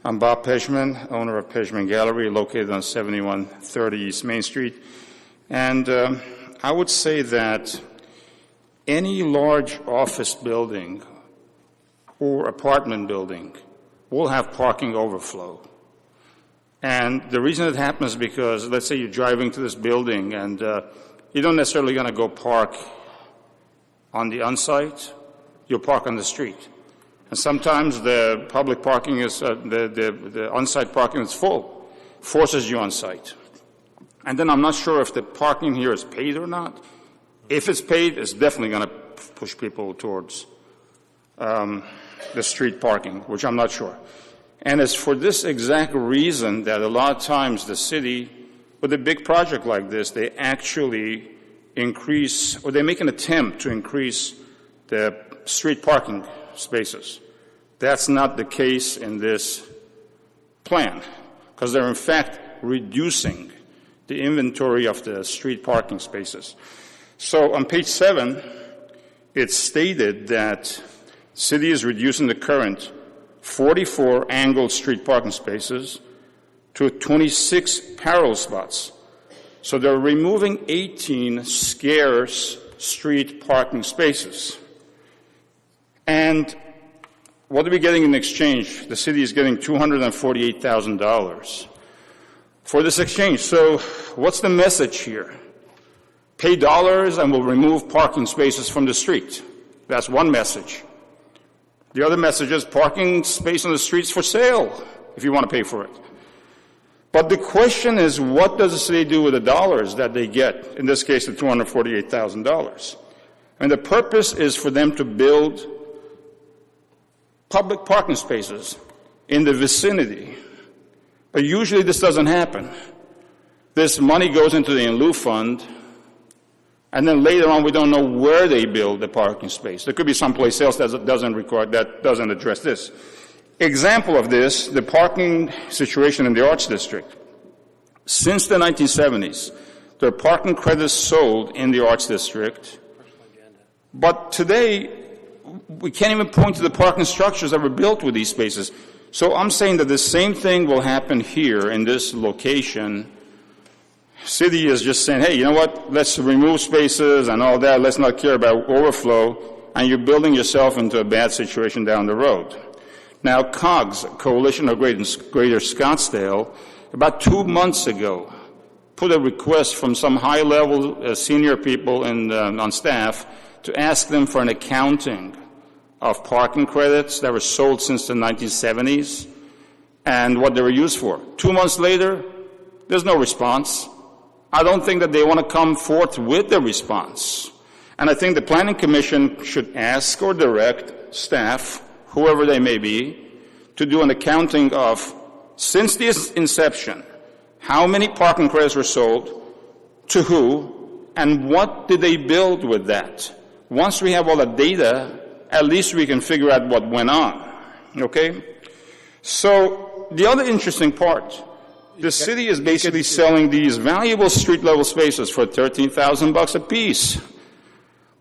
I'm Bob Pejman, owner of Pejman Gallery, located on 7130 East Main Street. And I would say that any large office building or apartment building will have parking overflow. And the reason it happens is because, let's say you're driving to this building and you don't necessarily going to go park on the on-site, you'll park on the street. And sometimes the public parking is, the on-site parking is full, forces you on-site. And then I'm not sure if the parking here is paid or not. If it's paid, it's definitely going to push people towards the street parking, which I'm not sure. And it's for this exact reason that a lot of times the city, with a big project like this, they actually increase, or they make an attempt to increase the street parking spaces. That's not the case in this plan, because they're in fact reducing the inventory of the street parking spaces. So on page 7, it's stated that city is reducing the current 44 angled street parking spaces to 26 parallel spots. So they're removing 18 scarce street parking spaces. And what are we getting in exchange? The city is getting $248,000 for this exchange. So what's the message here? Pay dollars and we'll remove parking spaces from the street. That's one message. The other message is parking space on the streets for sale if you want to pay for it. But the question is, what does the city do with the dollars that they get, in this case the $248,000? And the purpose is for them to build public parking spaces in the vicinity. But usually this doesn't happen. This money goes into the in lieu fund, and then later on we don't know where they build the parking space. There could be someplace else that doesn't address this. Example of this, the parking situation in the Arts District. Since the 1970s, there are parking credits sold in the Arts District, but today we can't even point to the parking structures that were built with these spaces. So I'm saying that the same thing will happen here in this location. City is just saying, hey, you know what, let's remove spaces and all that, let's not care about overflow, and you're building yourself into a bad situation down the road. Now, COGS, Coalition of Greater Scottsdale, about 2 months ago, put a request from some high-level senior people on staff to ask them for an accounting of parking credits that were sold since the 1970s and what they were used for. 2 months later, there's no response. I don't think that they want to come forth with the response. And I think the Planning Commission should ask or direct staff, whoever they may be, to do an accounting of, since the inception, how many parking credits were sold, to who, and what did they build with that? Once we have all the data, at least we can figure out what went on, okay? So the other interesting part, the city is basically selling these valuable street-level spaces for $13,000 a piece.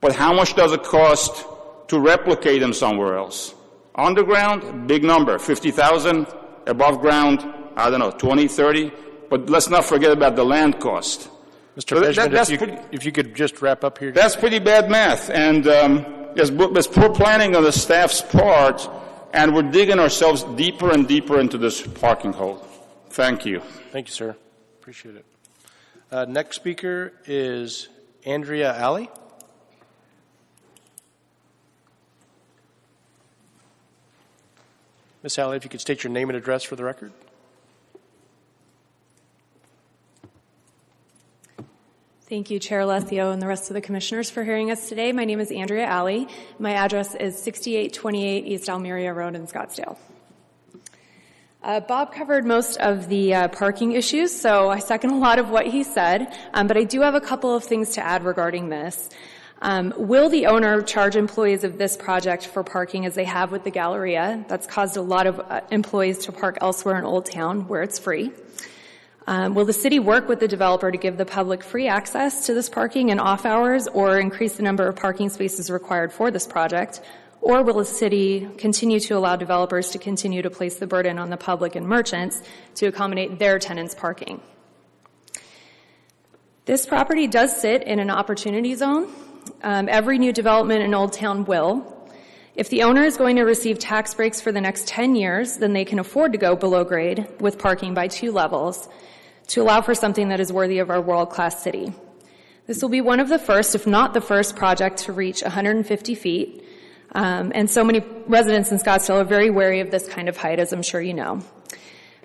But how much does it cost to replicate them somewhere else? Underground, big number, 50,000. Above ground, I don't know, 20, 30. But let's not forget about the land cost. Mr. Pejman, if you could just wrap up here. That's pretty bad math. And there's poor planning on the staff's part, and we're digging ourselves deeper and deeper into this parking hole. Thank you. Thank you, sir. Appreciate it. Next speaker is Andrea Alley. Ms. Alley, if you could state your name and address for the record. Thank you, Chair Alessio, and the rest of the commissioners for hearing us today. My name is Andrea Alley. My address is 6828 East Almeria Road in Scottsdale. Bob covered most of the parking issues, so I second a lot of what he said, but I do have a couple of things to add regarding this. Will the owner charge employees of this project for parking as they have with the Galleria? That's caused a lot of employees to park elsewhere in Old Town where it's free. Will the city work with the developer to give the public free access to this parking in off hours or increase the number of parking spaces required for this project? Or will the city continue to allow developers to continue to place the burden on the public and merchants to accommodate their tenants' parking? This property does sit in an opportunity zone. Every new development in Old Town will. If the owner is going to receive tax breaks for the next 10 years, then they can afford to go below grade with parking by 2 levels to allow for something that is worthy of our world-class city. This will be one of the first, if not the first, project to reach 150 feet. And so many residents in Scottsdale are very wary of this kind of height, as I'm sure you know.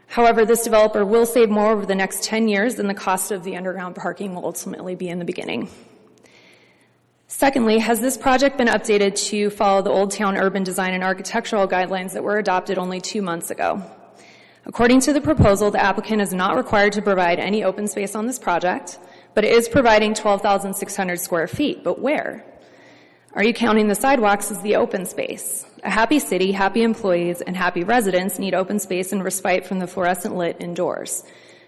However, this developer will save more over the next 10 years than the cost of the underground parking will ultimately be in the beginning. Secondly, has this project been updated to follow the Old Town urban design and architectural guidelines that were adopted only 2 months ago? According to the proposal, the applicant is not required to provide any open space on this project, but it is providing 12,600 square feet. But where? Are you counting the sidewalks as the open space? A happy city, happy employees, and happy residents need open space and respite from the fluorescent lit indoors.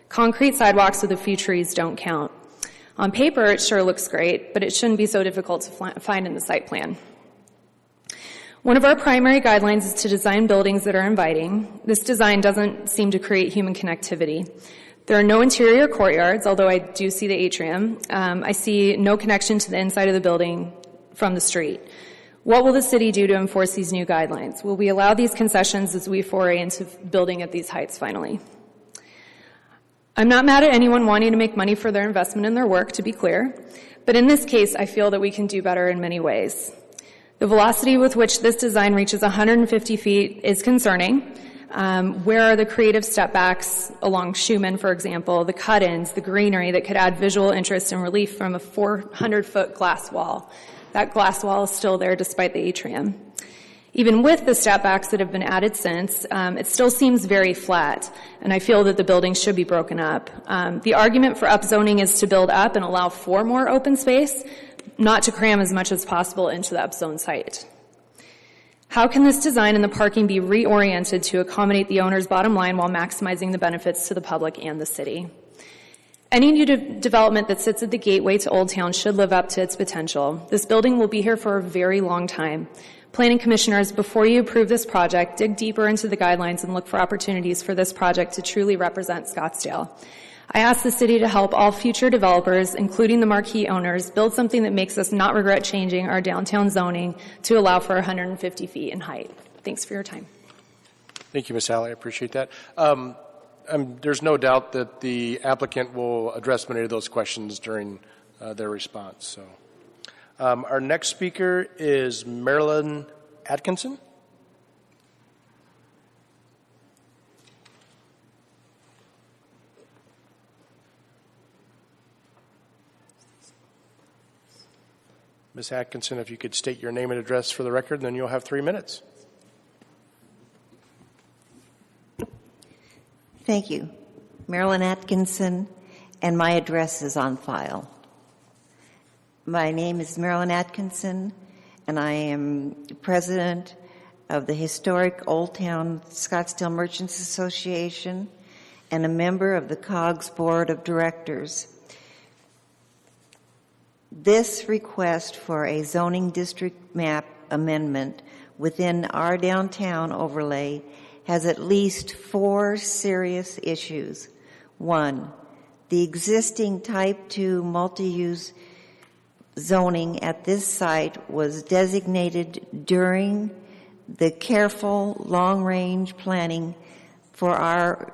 Concrete sidewalks with a few trees don't count. On paper, it sure looks great, but it shouldn't be so difficult to find in the site plan. One of our primary guidelines is to design buildings that are inviting. This design doesn't seem to create human connectivity. There are no interior courtyards, although I do see the atrium. I see no connection to the inside of the building from the street. What will the city do to enforce these new guidelines? Will we allow these concessions as we foray into building at these heights finally? I'm not mad at anyone wanting to make money for their investment in their work, to be clear, but in this case, I feel that we can do better in many ways. The velocity with which this design reaches 150 feet is concerning. Where are the creative step backs along Schumann, for example, the cut-ins, the greenery that could add visual interest and relief from a 400-foot glass wall? That glass wall is still there despite the atrium. Even with the step backs that have been added since, it still seems very flat, and I feel that the building should be broken up. The argument for upzoning is to build up and allow for more open space, not to cram as much as possible into the upzone site. How can this design and the parking be reoriented to accommodate the owner's bottom line while maximizing the benefits to the public and the city? Any new development that sits at the gateway to Old Town should live up to its potential. This building will be here for a very long time. Planning commissioners, before you approve this project, dig deeper into the guidelines and look for opportunities for this project to truly represent Scottsdale. I ask the city to help all future developers, including the marquee owners, build something that makes us not regret changing our downtown zoning to allow for 150 feet in height. Thanks for your time. Thank you, Ms. Alley. I appreciate that. There's no doubt that the applicant will address many of those questions during their response. So, our next speaker is Marilyn Atkinson. Ms. Atkinson, if you could state your name and address for the record, then you'll have 3 minutes. Thank you. Marilyn Atkinson, and my address is on file. My name is Marilyn Atkinson, and I am president of the historic Old Town Scottsdale Merchants Association and a member of the COGS Board of Directors. This request for a zoning district map amendment within our downtown overlay has at least 4 serious issues. 1, the existing Type 2 multi-use zoning at this site was designated during the careful long-range planning for our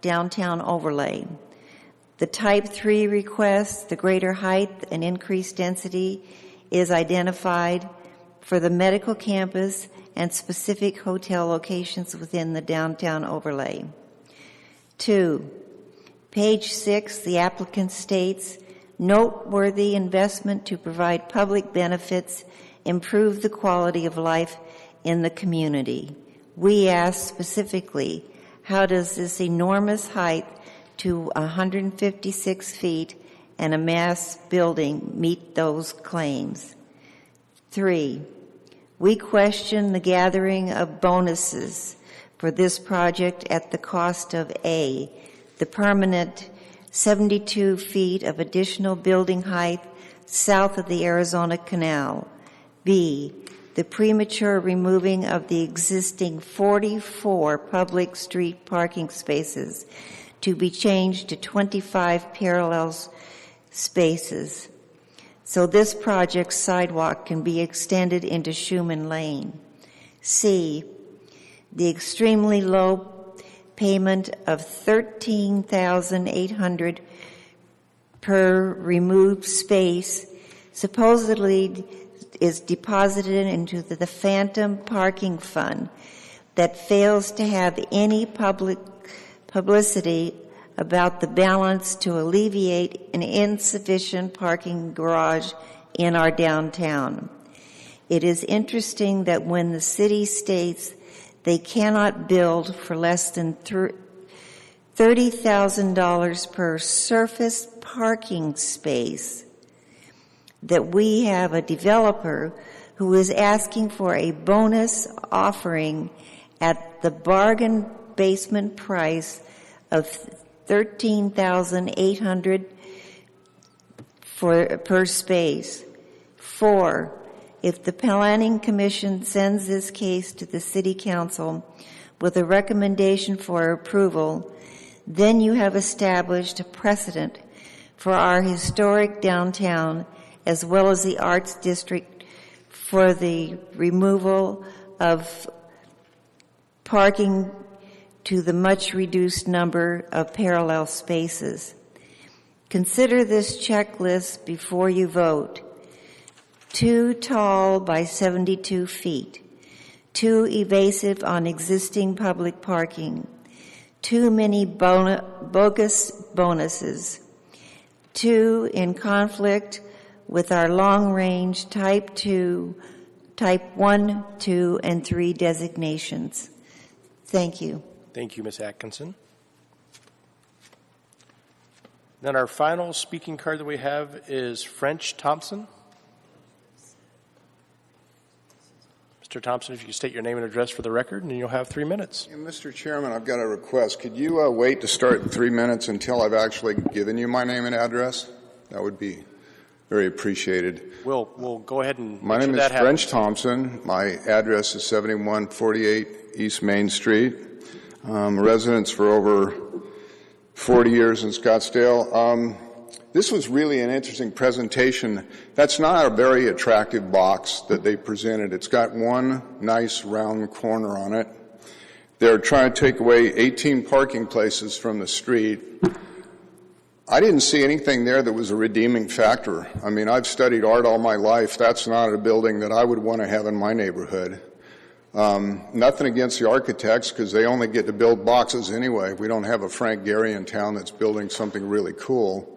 downtown overlay. The Type 3 request, the greater height and increased density, is identified for the medical campus and specific hotel locations within the downtown overlay. 2, page 6, the applicant states, noteworthy investment to provide public benefits, improve the quality of life in the community. We ask specifically, how does this enormous height to 156 feet and a mass building meet those claims? 3, we question the gathering of bonuses for this project at the cost of A, the permanent 72 feet of additional building height south of the Arizona Canal, B, the premature removing of the existing 44 public street parking spaces to be changed to 25 parallel spaces. So this project's sidewalk can be extended into Schumann Lane. C, the extremely low payment of $13,800 per removed space supposedly is deposited into the phantom parking fund that fails to have any public publicity about the balance to alleviate an insufficient parking garage in our downtown. It is interesting that when the city states they cannot build for less than $30,000 per surface parking space, that we have a developer who is asking for a bonus offering at the bargain basement price of $13,800 per space. 4, if the Planning Commission sends this case to the City Council with a recommendation for approval, then you have established a precedent for our historic downtown as well as the Arts District for the removal of parking to the much reduced number of parallel spaces. Consider this checklist before you vote. Too tall by 72 feet. Too evasive on existing public parking. Too many bogus bonuses. Too in conflict with our long-range Type 2, Type 1, 2, and 3 designations. Thank you. Thank you, Ms. Atkinson. Then our final speaking card that we have is French Thompson. Mr. Thompson, if you could state your name and address for the record, and you'll have 3 minutes. Yeah, Mr. Chairman, I've got a request. Could you wait to start in 3 minutes until I've actually given you my name and address? That would be very appreciated. We'll go ahead and my name is French Thompson. My address is 7148 East Main Street. Residence for over 40 years in Scottsdale. This was really an interesting presentation. That's not a very attractive box that they presented. It's got one nice round corner on it. They're trying to take away 18 parking places from the street. I didn't see anything there that was a redeeming factor. I mean, I've studied art all my life. That's not a building that I would want to have in my neighborhood. Nothing against the architects, because they only get to build boxes anyway. We don't have a Frank Gehry in town that's building something really cool.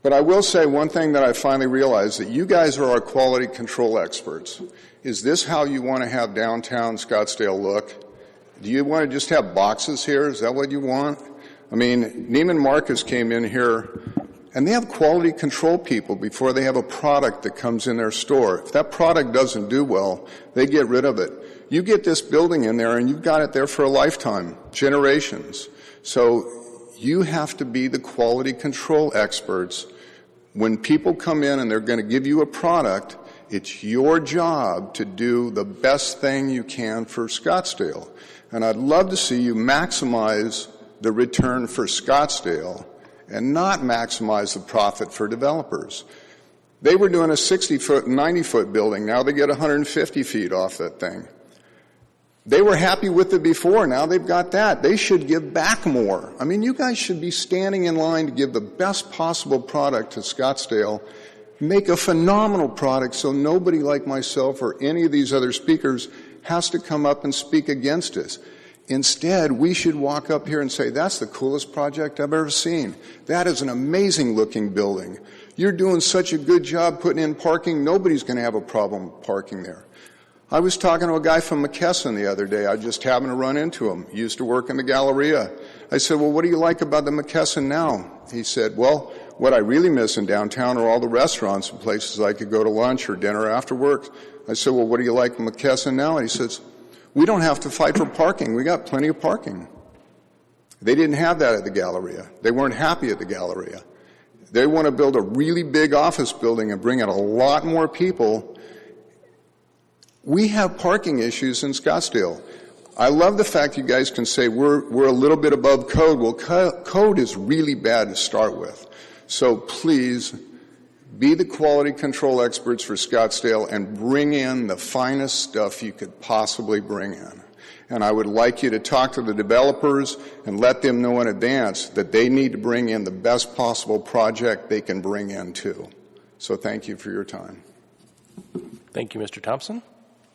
But I will say one thing that I finally realized, that you guys are our quality control experts. Is this how you want to have downtown Scottsdale look? Do you want to just have boxes here? Is that what you want? I mean, Neiman Marcus came in here, and they have quality control people before they have a product that comes in their store. If that product doesn't do well, they get rid of it. You get this building in there, and you've got it there for a lifetime, generations. So you have to be the quality control experts. When people come in and they're going to give you a product, it's your job to do the best thing you can for Scottsdale. And I'd love to see you maximize the return for Scottsdale and not maximize the profit for developers. They were doing a 60-foot and 90-foot building. Now they get 150 feet off that thing. They were happy with it before. Now they've got that. They should give back more. I mean, you guys should be standing in line to give the best possible product to Scottsdale. Make a phenomenal product so nobody like myself or any of these other speakers has to come up and speak against us. Instead, we should walk up here and say, that's the coolest project I've ever seen. That is an amazing looking building. You're doing such a good job putting in parking, nobody's going to have a problem parking there. I was talking to a guy from McKesson the other day. I just happened to run into him. He used to work in the Galleria. I said, well, what do you like about the McKesson now? He said, well, what I really miss in downtown are all the restaurants and places I could go to lunch or dinner after work. I said, well, what do you like in McKesson now? And he says, we don't have to fight for parking. We got plenty of parking. They didn't have that at the Galleria. They weren't happy at the Galleria. They want to build a really big office building and bring in a lot more people. We have parking issues in Scottsdale. I love the fact you guys can say we're a little bit above code. Well, code is really bad to start with. So please be the quality control experts for Scottsdale and bring in the finest stuff you could possibly bring in. And I would like you to talk to the developers and let them know in advance that they need to bring in the best possible project they can bring in too. So thank you for your time. Thank you, Mr. Thompson.